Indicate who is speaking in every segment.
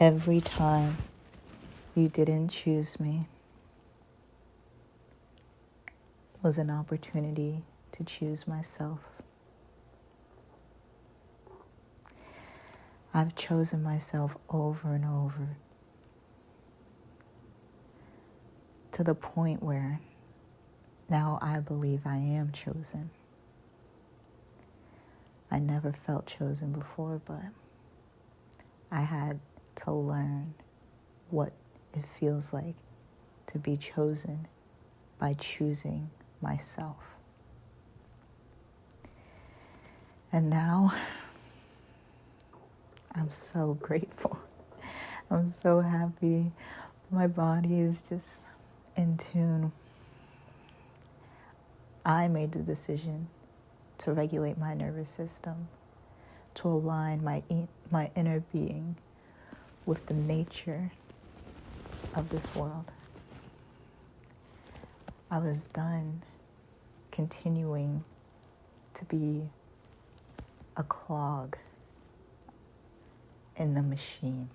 Speaker 1: Every time you didn't choose me was an opportunity to choose myself. I've chosen myself over and over to the point where now I believe I am chosen. I never felt chosen before, but I had to learn what it feels like to be chosen by choosing myself. And now, I'm so grateful. I'm so happy. My body is just in tune. I made the decision to regulate my nervous system, to align my inner being with the nature of this world. I was done continuing to be a clog in the machine.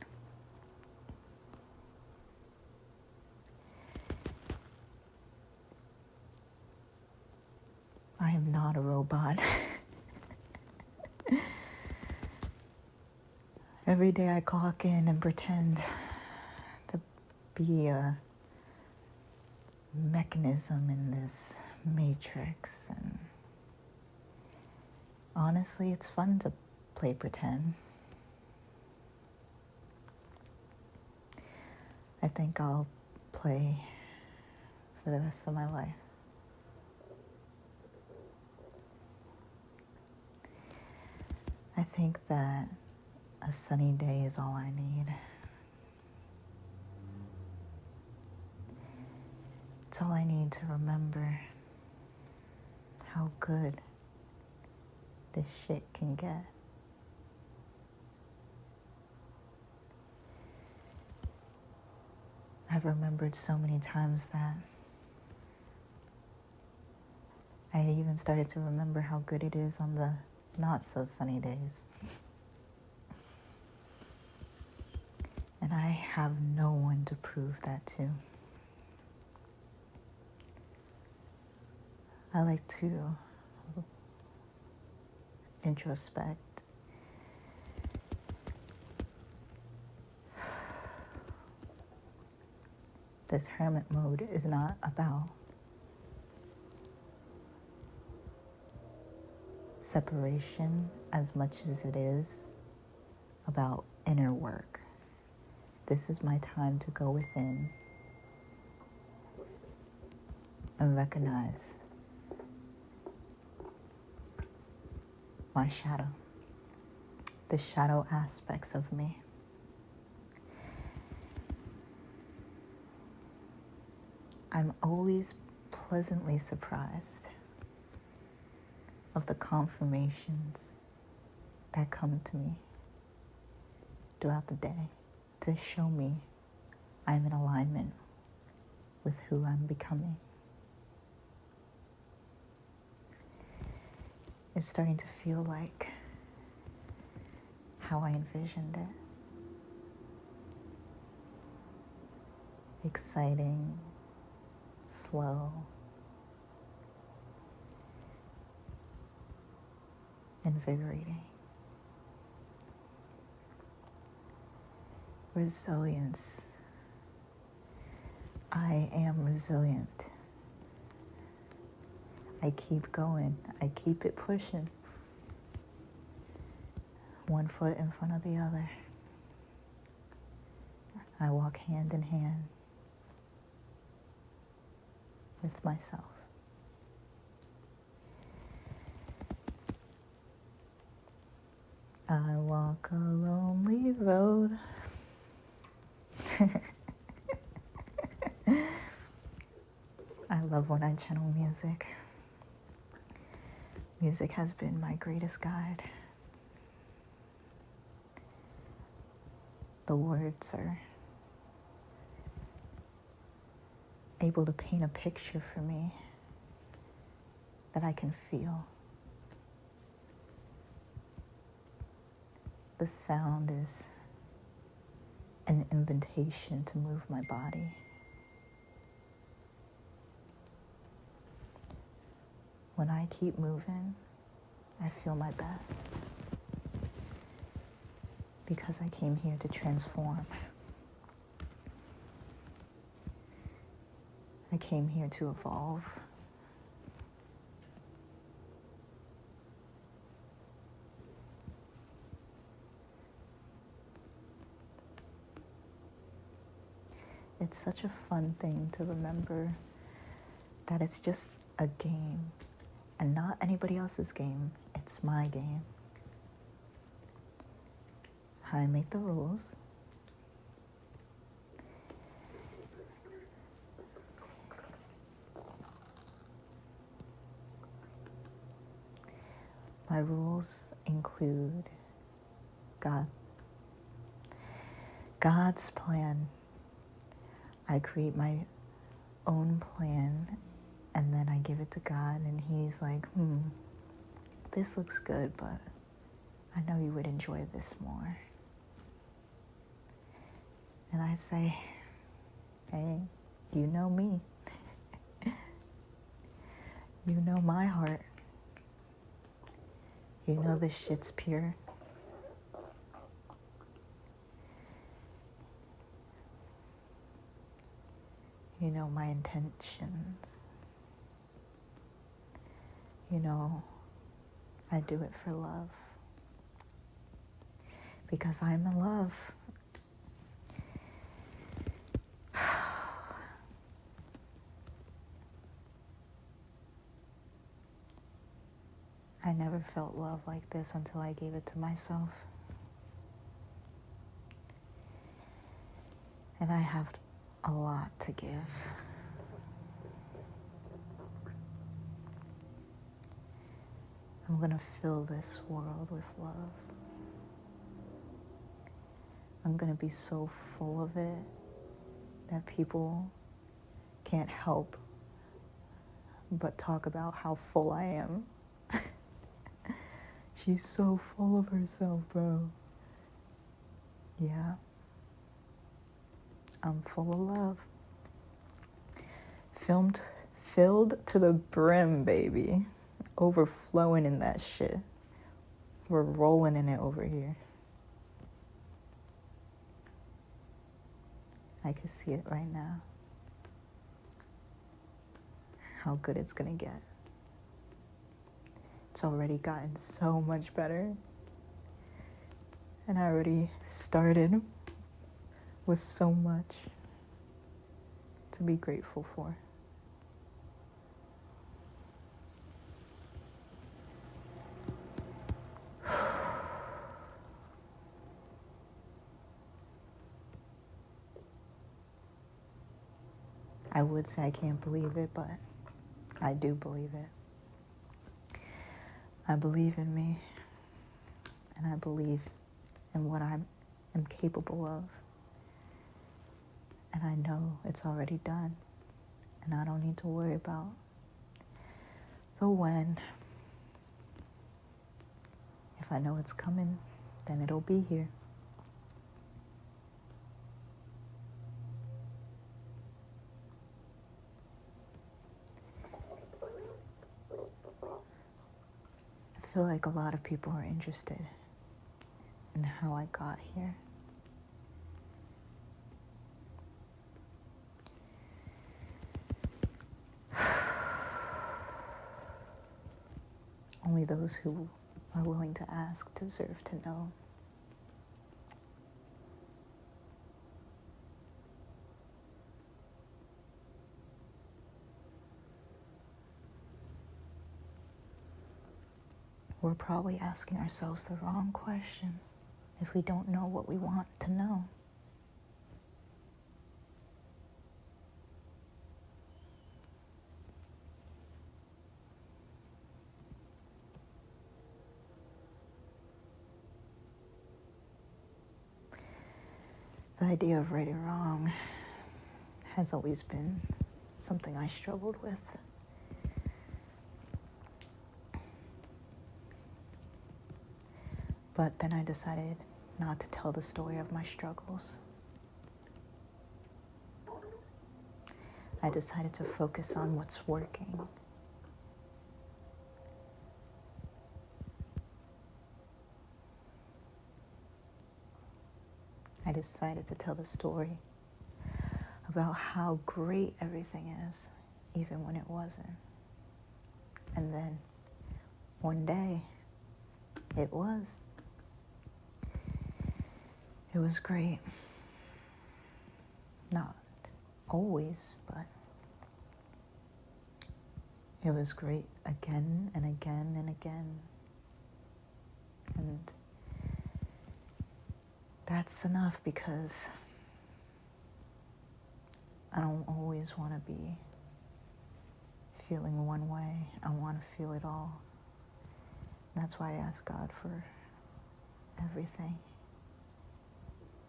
Speaker 1: I am not a robot. Every day I clock in and pretend to be a mechanism in this matrix, and honestly, it's fun to play pretend. I think I'll play for the rest of my life. I think that a sunny day is all I need. It's all I need to remember how good this shit can get. I've remembered so many times that I even started to remember how good it is on the not so sunny days. And I have no one to prove that to. I like to introspect. This hermit mode is not about separation as much as it is about inner work. This is my time to go within and recognize my shadow, the shadow aspects of me. I'm always pleasantly surprised of the confirmations that come to me throughout the day to show me I'm in alignment with who I'm becoming. It's starting to feel like how I envisioned it. Exciting, slow, invigorating. Resilience. I am resilient. I keep going. I keep it pushing. One foot in front of the other. I walk hand in hand with myself. I walk a lonely road. I love when I channel music. Music has been my greatest guide. The words are able to paint a picture for me that I can feel. The sound is an invitation to move my body. When I keep moving, I feel my best. Because I came here to transform. I came here to evolve. It's such a fun thing to remember that it's just a game and not anybody else's game. It's my game. I make the rules. My rules include God. God's plan. I create my own plan and then I give it to God and he's like, this looks good, but I know you would enjoy this more. And I say, hey, you know me. You know my heart. You know this shit's pure. You know my intentions. You know I do it for love. Because I'm in love. I never felt love like this until I gave it to myself. And I have a lot to give. I'm gonna fill this world with love. I'm gonna be so full of it that people can't help but talk about how full I am. She's so full of herself, bro. Yeah. I'm full of love. Filled to the brim, baby. Overflowing in that shit. We're rolling in it over here. I can see it right now. How good it's gonna get. It's already gotten so much better. And I already started with so much to be grateful for. I would say I can't believe it, but I do believe it. I believe in me, and I believe in what I am capable of. And I know it's already done, and I don't need to worry about the when. If I know it's coming, then it'll be here. I feel like a lot of people are interested in how I got here. Only those who are willing to ask deserve to know. We're probably asking ourselves the wrong questions if we don't know what we want to know. The idea of right or wrong has always been something I struggled with. But then I decided not to tell the story of my struggles I decided to focus on what's working. I decided to tell the story about how great everything is, even when it wasn't. And then one day, it was. It was great. Not always, but it was great again and again and again. And that's enough, because I don't always want to be feeling one way. I want to feel it all. That's why I ask God for everything.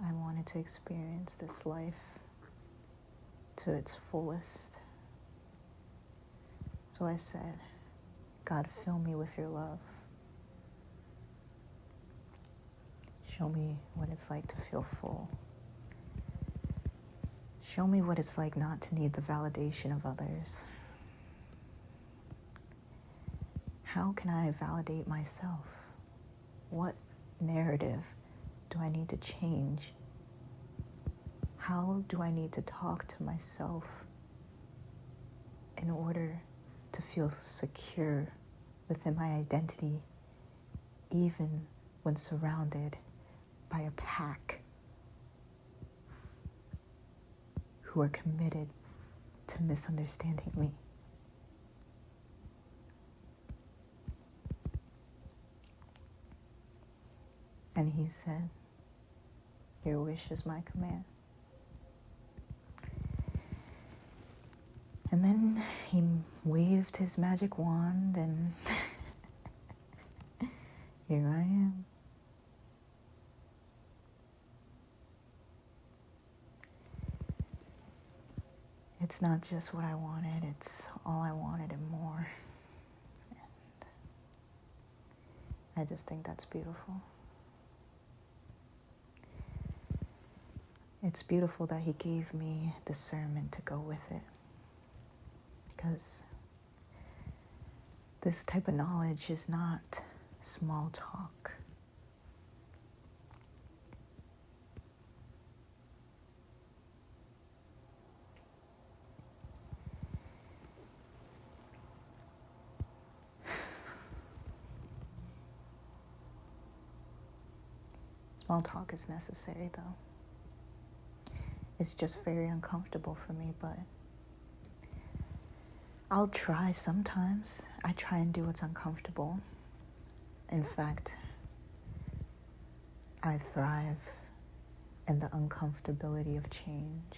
Speaker 1: I wanted to experience this life to its fullest. So I said, God, fill me with your love. Show me what it's like to feel full. Show me what it's like not to need the validation of others. How can I validate myself? What narrative do I need to change? How do I need to talk to myself in order to feel secure within my identity, even when surrounded by a pack who are committed to misunderstanding me? And he said, your wish is my command. And then he waved his magic wand, and here I am. It's not just what I wanted, it's all I wanted and more. And I just think that's beautiful. It's beautiful that he gave me discernment to go with it. Because this type of knowledge is not small talk. Small talk is necessary, though. It's just very uncomfortable for me, but I'll try sometimes. I try and do what's uncomfortable. In fact, I thrive in the uncomfortability of change,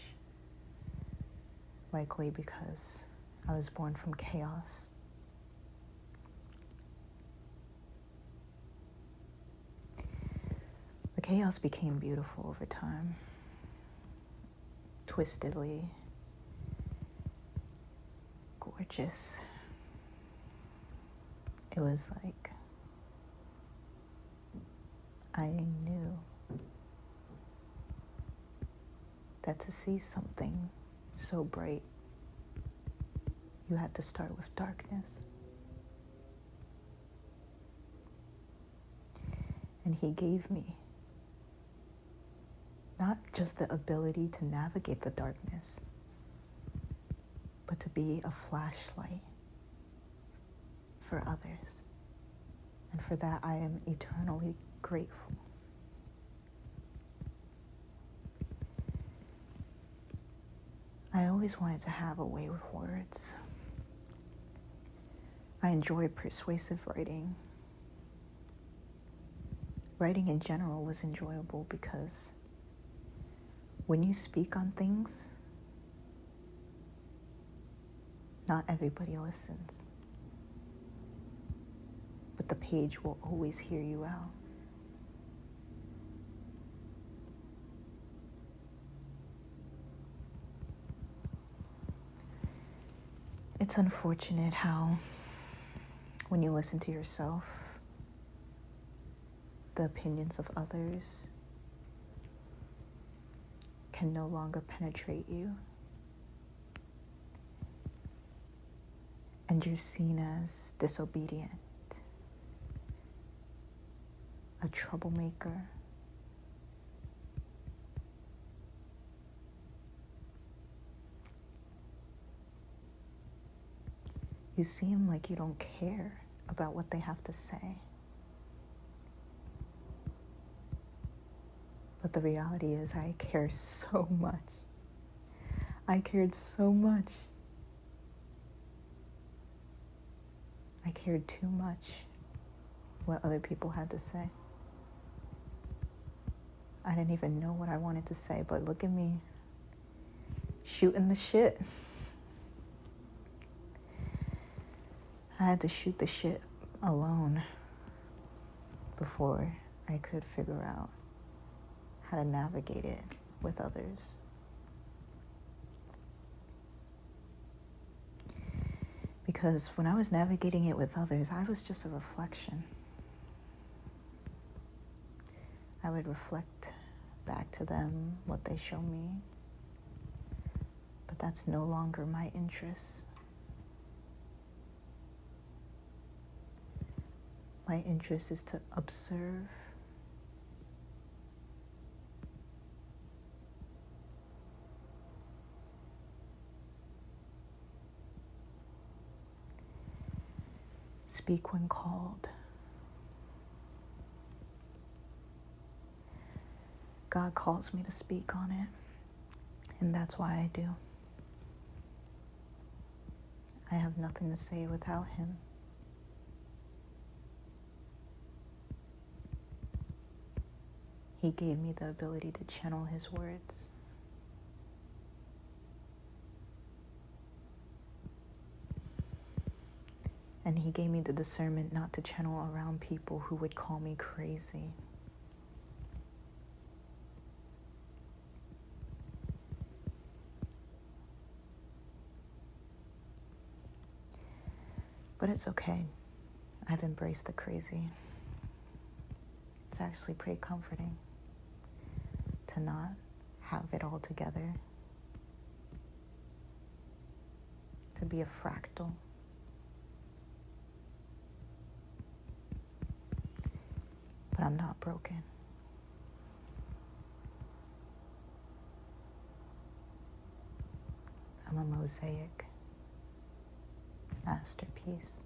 Speaker 1: likely because I was born from chaos. The chaos became beautiful over time, twistedly gorgeous. It was like I knew that to see something so bright, you had to start with darkness. And he gave me not just the ability to navigate the darkness, but to be a flashlight for others. And for that, I am eternally grateful. I always wanted to have a way with words. I enjoyed persuasive writing. Writing in general was enjoyable because when you speak on things, not everybody listens, but the page will always hear you out. It's unfortunate how, when you listen to yourself, the opinions of others can no longer penetrate you. and you're seen as disobedient, a troublemaker, you seem like you don't care about what they have to say. But the reality is I care so much. I cared so much. I cared too much what other people had to say. I didn't even know what I wanted to say, but look at me, shooting the shit. I had to shoot the shit alone before I could figure out how to navigate it with others. Because when I was navigating it with others, I was just a reflection. I would reflect back to them what they show me, but that's no longer my interest. My interest is to observe, speak when called. God calls me to speak on it, and that's why I do. I have nothing to say without Him. He gave me the ability to channel His words. And He gave me the discernment not to channel around people who would call me crazy. But it's okay. I've embraced the crazy. It's actually pretty comforting to not have it all together, to be a fractal. But I'm not broken. I'm a mosaic masterpiece.